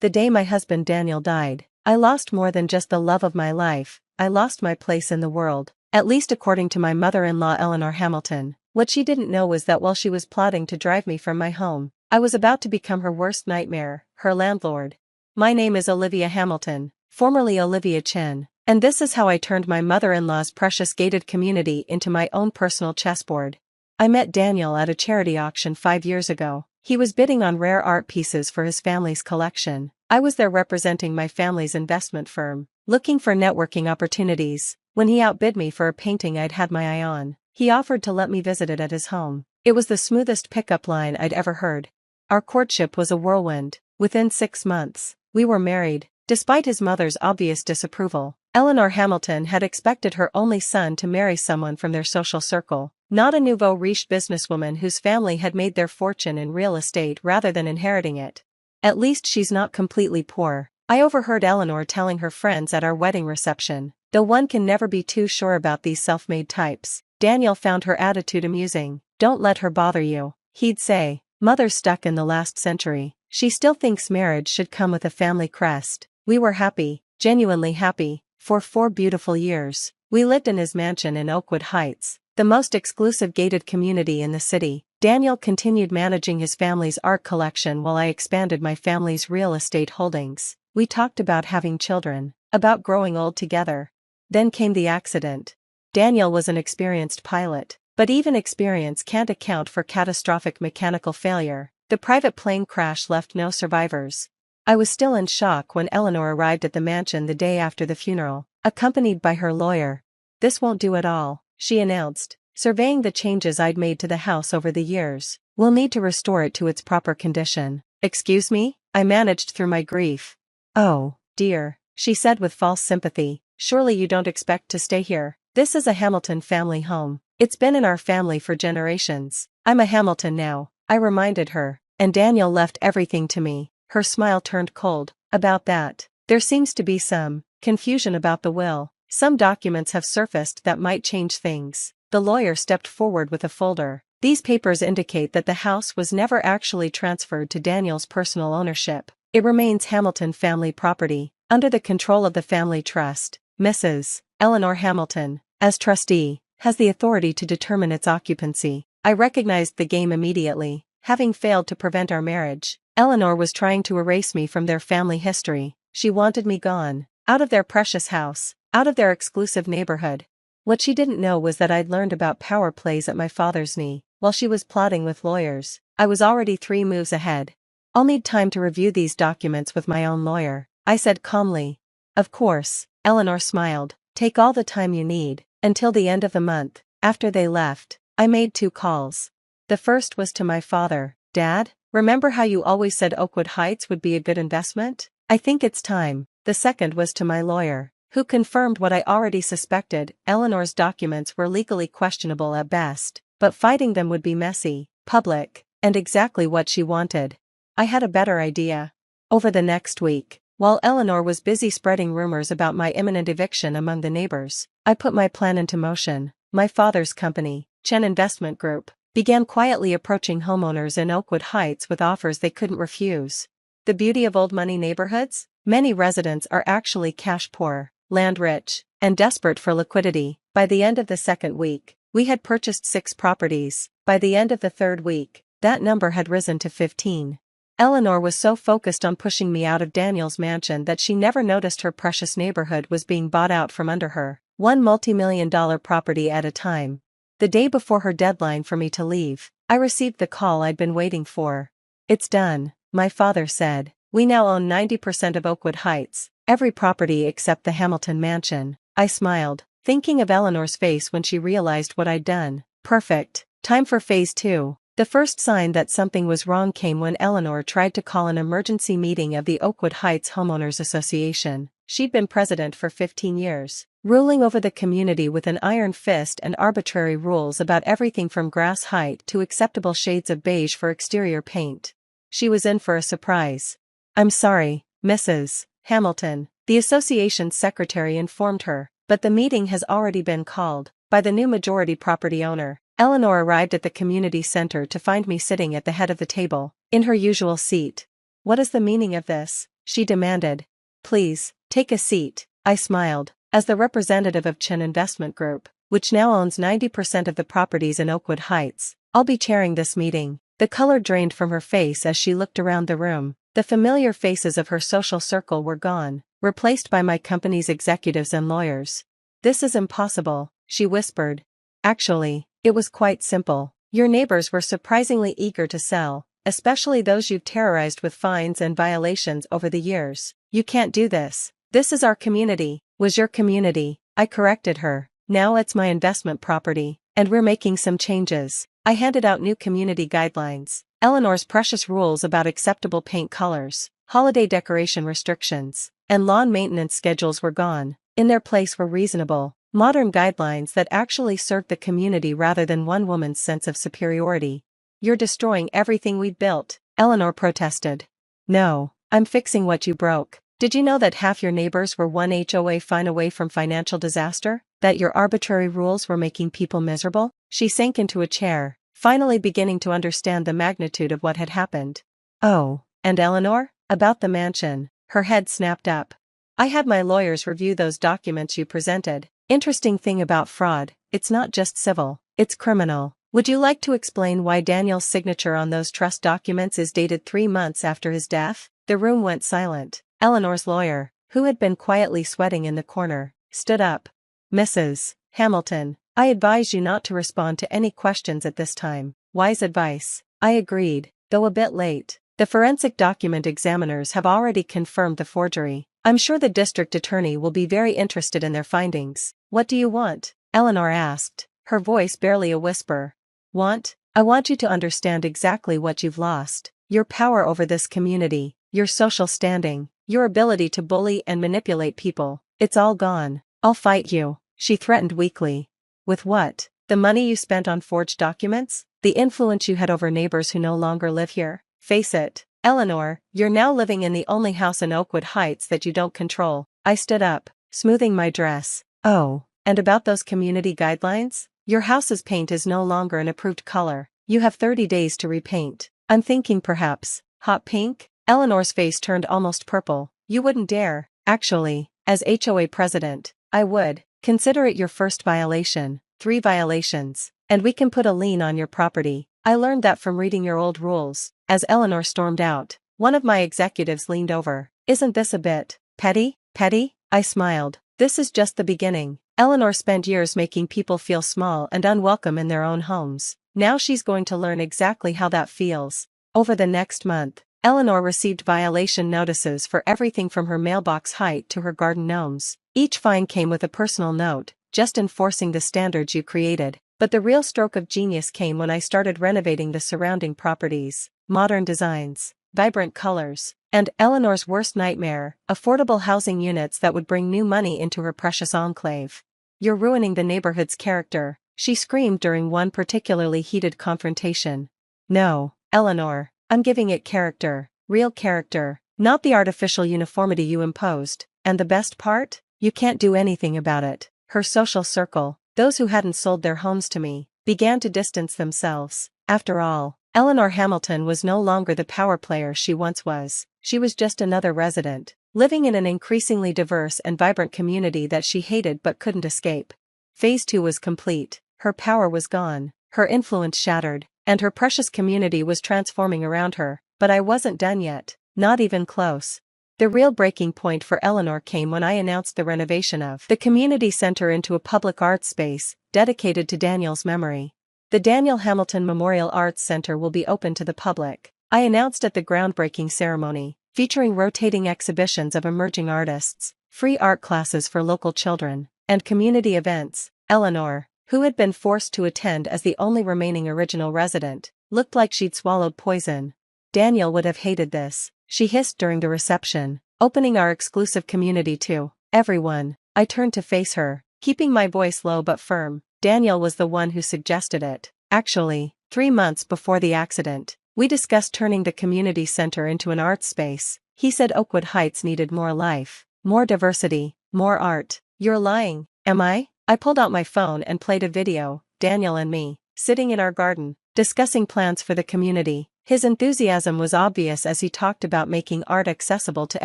The day my husband Daniel died, I lost more than just the love of my life, I lost my place in the world, at least according to my mother-in-law Eleanor Hamilton. What she didn't know was that while she was plotting to drive me from my home, I was about to become her worst nightmare, her landlord. My name is Olivia Hamilton, formerly Olivia Chen, and this is how I turned my mother-in-law's precious gated community into my own personal chessboard. I met Daniel at a charity auction 5 years ago. He was bidding on rare art pieces for his family's collection. I was there representing my family's investment firm, looking for networking opportunities. When he outbid me for a painting I'd had my eye on, he offered to let me visit it at his home. It was the smoothest pickup line I'd ever heard. Our courtship was a whirlwind. Within 6 months, we were married. Despite his mother's obvious disapproval, Eleanor Hamilton had expected her only son to marry someone from their social circle, not a nouveau riche businesswoman whose family had made their fortune in real estate rather than inheriting it. At least she's not completely poor, I overheard Eleanor telling her friends at our wedding reception. Though one can never be too sure about these self-made types, Daniel found her attitude amusing. Don't let her bother you, he'd say. Mother's stuck in the last century. She still thinks marriage should come with a family crest. We were happy, genuinely happy, for 4 beautiful years. We lived in his mansion in Oakwood Heights, the most exclusive gated community in the city. Daniel continued managing his family's art collection while I expanded my family's real estate holdings. We talked about having children, about growing old together. Then came the accident. Daniel was an experienced pilot, but even experience can't account for catastrophic mechanical failure. The private plane crash left no survivors. I was still in shock when Eleanor arrived at the mansion the day after the funeral, accompanied by her lawyer. This won't do at all, she announced, surveying the changes I'd made to the house over the years. We'll need to restore it to its proper condition. Excuse me? I managed through my grief. Oh, dear, she said with false sympathy. Surely you don't expect to stay here. This is a Hamilton family home. It's been in our family for generations. I'm a Hamilton now, I reminded her, and Daniel left everything to me. Her smile turned cold. About that, there seems to be some confusion about the will. Some documents have surfaced that might change things. The lawyer stepped forward with a folder. These papers indicate that the house was never actually transferred to Daniel's personal ownership. It remains Hamilton family property, under the control of the family trust. Mrs. Eleanor Hamilton, as trustee, has the authority to determine its occupancy. I recognized the game immediately. Having failed to prevent our marriage, Eleanor was trying to erase me from their family history. She wanted me gone, out of their precious house, out of their exclusive neighborhood. What she didn't know was that I'd learned about power plays at my father's knee. While she was plotting with lawyers, I was already 3 moves ahead. I'll need time to review these documents with my own lawyer, I said calmly. Of course, Eleanor smiled. Take all the time you need, until the end of the month. After they left, I made 2 calls. The first was to my father. Dad, remember how you always said Oakwood Heights would be a good investment? I think it's time. The second was to my lawyer, who confirmed what I already suspected. Eleanor's documents were legally questionable at best, but fighting them would be messy, public, and exactly what she wanted. I had a better idea. Over the next week, while Eleanor was busy spreading rumors about my imminent eviction among the neighbors, I put my plan into motion. My father's company, Chen Investment Group, began quietly approaching homeowners in Oakwood Heights with offers they couldn't refuse. The beauty of old money neighborhoods? Many residents are actually cash poor, land rich, and desperate for liquidity. By the end of the 2nd week, we had purchased 6 properties. By the end of the 3rd week, that number had risen to 15. Eleanor was so focused on pushing me out of Daniel's mansion that she never noticed her precious neighborhood was being bought out from under her, one multi-million-dollar property at a time. The day before her deadline for me to leave, I received the call I'd been waiting for. It's done, my father said. We now own 90% of Oakwood Heights, every property except the Hamilton mansion. I smiled, thinking of Eleanor's face when she realized what I'd done. Perfect. Time for phase 2. The first sign that something was wrong came when Eleanor tried to call an emergency meeting of the Oakwood Heights Homeowners Association. She'd been president for 15 years, ruling over the community with an iron fist and arbitrary rules about everything from grass height to acceptable shades of beige for exterior paint. She was in for a surprise. I'm sorry, Mrs. Hamilton, the association's secretary informed her, but the meeting has already been called by the new majority property owner. Eleanor arrived at the community center to find me sitting at the head of the table, in her usual seat. What is the meaning of this? she demanded. Please, take a seat, I smiled. As the representative of Chen Investment Group, which now owns 90% of the properties in Oakwood Heights, I'll be chairing this meeting. The color drained from her face as she looked around the room. The familiar faces of her social circle were gone, replaced by my company's executives and lawyers. This is impossible, she whispered. Actually, it was quite simple. Your neighbors were surprisingly eager to sell, especially those you've terrorized with fines and violations over the years. You can't do this. This is our community. Was your community, I corrected her. Now it's my investment property, and we're making some changes. I handed out new community guidelines. Eleanor's precious rules about acceptable paint colors, holiday decoration restrictions, and lawn maintenance schedules were gone. In their place were reasonable, modern guidelines that actually served the community rather than one woman's sense of superiority. You're destroying everything we built, Eleanor protested. No, I'm fixing what you broke. Did you know that half your neighbors were one HOA fine away from financial disaster? That your arbitrary rules were making people miserable? She sank into a chair, finally beginning to understand the magnitude of what had happened. Oh, and Eleanor? About the mansion. Her head snapped up. I had my lawyers review those documents you presented. Interesting thing about fraud, it's not just civil, it's criminal. Would you like to explain why Daniel's signature on those trust documents is dated 3 months after his death? The room went silent. Eleanor's lawyer, who had been quietly sweating in the corner, stood up. Mrs. Hamilton, I advise you not to respond to any questions at this time. Wise advice. I agreed, though a bit late. The forensic document examiners have already confirmed the forgery. I'm sure the district attorney will be very interested in their findings. What do you want? Eleanor asked, her voice barely a whisper. Want? I want you to understand exactly what you've lost. Your power over this community, your social standing, your ability to bully and manipulate people. It's all gone. I'll fight you, she threatened weakly. With what? The money you spent on forged documents? The influence you had over neighbors who no longer live here? Face it, Eleanor, you're now living in the only house in Oakwood Heights that you don't control. I stood up, smoothing my dress. Oh, and about those community guidelines? Your house's paint is no longer an approved color. You have 30 days to repaint. I'm thinking perhaps, hot pink? Eleanor's face turned almost purple. You wouldn't dare. Actually, as HOA president, I would. Consider it your first violation, 3 violations, and we can put a lien on your property. I learned that from reading your old rules. As Eleanor stormed out, one of my executives leaned over. Isn't this a bit petty? Petty? I smiled. This is just the beginning. Eleanor spent years making people feel small and unwelcome in their own homes. Now she's going to learn exactly how that feels. Over the next month, Eleanor received violation notices for everything from her mailbox height to her garden gnomes. Each fine came with a personal note, just enforcing the standards you created. But the real stroke of genius came when I started renovating the surrounding properties. Modern designs, vibrant colors, and Eleanor's worst nightmare, affordable housing units that would bring new money into her precious enclave. You're ruining the neighborhood's character, she screamed during one particularly heated confrontation. No, Eleanor, I'm giving it character, real character, not the artificial uniformity you imposed. And the best part? You can't do anything about it. Her social circle, those who hadn't sold their homes to me, began to distance themselves. After all, Eleanor Hamilton was no longer the power player she once was. She was just another resident, living in an increasingly diverse and vibrant community that she hated but couldn't escape. Phase 2 was complete. Her power was gone, her influence shattered, and her precious community was transforming around her. But I wasn't done yet, not even close. The real breaking point for Eleanor came when I announced the renovation of the community center into a public arts space, dedicated to Daniel's memory. The Daniel Hamilton Memorial Arts Center will be open to the public, I announced at the groundbreaking ceremony, featuring rotating exhibitions of emerging artists, free art classes for local children, and community events. Eleanor, who had been forced to attend as the only remaining original resident, looked like she'd swallowed poison. Daniel would have hated this, she hissed during the reception, opening our exclusive community to everyone. I turned to face her, keeping my voice low but firm. Daniel was the one who suggested it. Actually, 3 months before the accident, we discussed turning the community center into an arts space. He said Oakwood Heights needed more life, more diversity, more art. You're lying, am I? I pulled out my phone and played a video, Daniel and me, sitting in our garden, discussing plans for the community, His enthusiasm was obvious as he talked about making art accessible to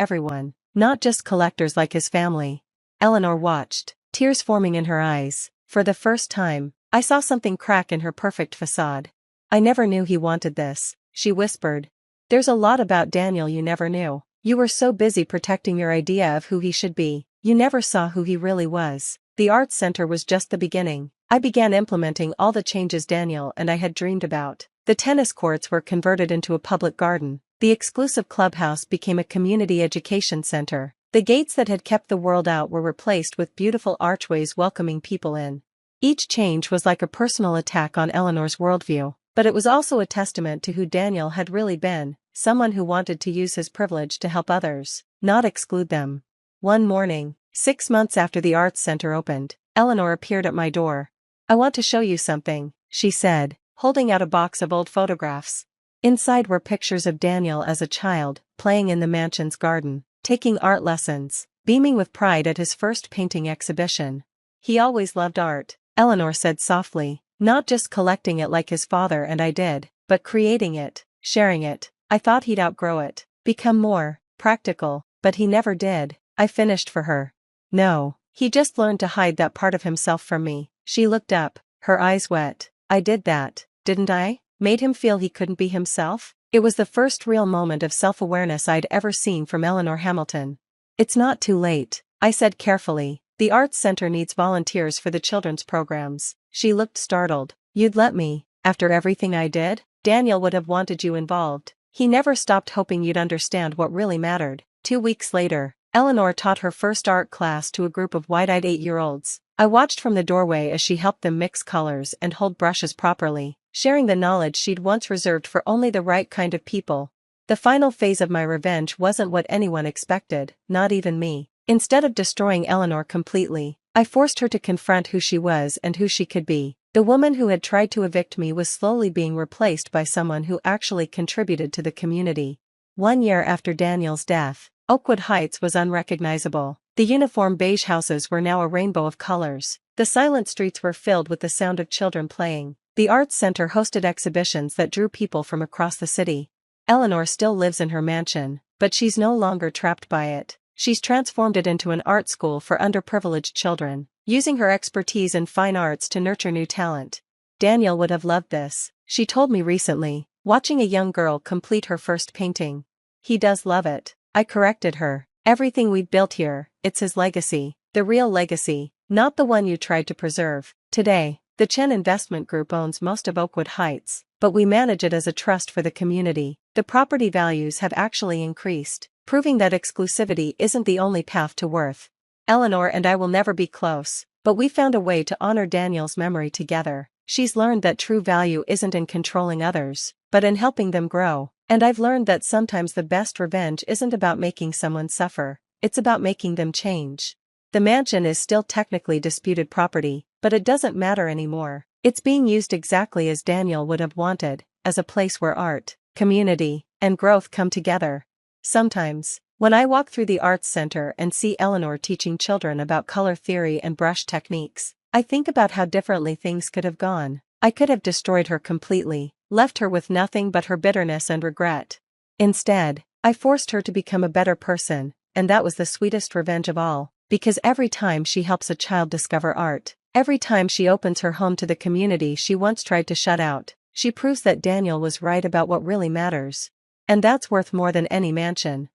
everyone, not just collectors like his family. Eleanor watched, tears forming in her eyes. For the first time, I saw something crack in her perfect facade. I never knew he wanted this, she whispered. There's a lot about Daniel you never knew. You were so busy protecting your idea of who he should be, you never saw who he really was. The arts center was just the beginning. I began implementing all the changes Daniel and I had dreamed about. The tennis courts were converted into a public garden. The exclusive clubhouse became a community education center. The gates that had kept the world out were replaced with beautiful archways welcoming people in. Each change was like a personal attack on Eleanor's worldview, but it was also a testament to who Daniel had really been, someone who wanted to use his privilege to help others, not exclude them. One morning, 6 months after the arts center opened, Eleanor appeared at my door. I want to show you something, she said, holding out a box of old photographs. Inside were pictures of Daniel as a child, playing in the mansion's garden, taking art lessons, beaming with pride at his first painting exhibition. He always loved art, Eleanor said softly, not just collecting it like his father and I did, but creating it, sharing it. I thought he'd outgrow it, become more practical, but he never did, I finished for her. No, he just learned to hide that part of himself from me. She looked up, her eyes wet. I did that, didn't I? Made him feel he couldn't be himself? It was the first real moment of self-awareness I'd ever seen from Eleanor Hamilton. It's not too late, I said carefully. The arts center needs volunteers for the children's programs. She looked startled. You'd let me, after everything I did? Daniel would have wanted you involved. He never stopped hoping you'd understand what really mattered. 2 weeks later, Eleanor taught her first art class to a group of wide-eyed 8-year-olds. I watched from the doorway as she helped them mix colors and hold brushes properly, sharing the knowledge she'd once reserved for only the right kind of people. The final phase of my revenge wasn't what anyone expected, not even me. Instead of destroying Eleanor completely, I forced her to confront who she was and who she could be. The woman who had tried to evict me was slowly being replaced by someone who actually contributed to the community. 1 year after Daniel's death, Oakwood Heights was unrecognizable. The uniform beige houses were now a rainbow of colors. The silent streets were filled with the sound of children playing. The arts center hosted exhibitions that drew people from across the city. Eleanor still lives in her mansion, but she's no longer trapped by it. She's transformed it into an art school for underprivileged children, using her expertise in fine arts to nurture new talent. Daniel would have loved this, she told me recently, watching a young girl complete her first painting. He does love it, I corrected her. Everything we've built here, it's his legacy, the real legacy, not the one you tried to preserve. Today, the Chen Investment Group owns most of Oakwood Heights, but we manage it as a trust for the community. The property values have actually increased, proving that exclusivity isn't the only path to worth. Eleanor and I will never be close, but we found a way to honor Daniel's memory together. She's learned that true value isn't in controlling others, but in helping them grow. And I've learned that sometimes the best revenge isn't about making someone suffer, it's about making them change. The mansion is still technically disputed property, but it doesn't matter anymore. It's being used exactly as Daniel would have wanted, as a place where art, community, and growth come together. Sometimes, when I walk through the arts center and see Eleanor teaching children about color theory and brush techniques, I think about how differently things could have gone. I could have destroyed her completely, left her with nothing but her bitterness and regret. Instead, I forced her to become a better person, and that was the sweetest revenge of all, because every time she helps a child discover art, every time she opens her home to the community she once tried to shut out, she proves that Daniel was right about what really matters. And that's worth more than any mansion.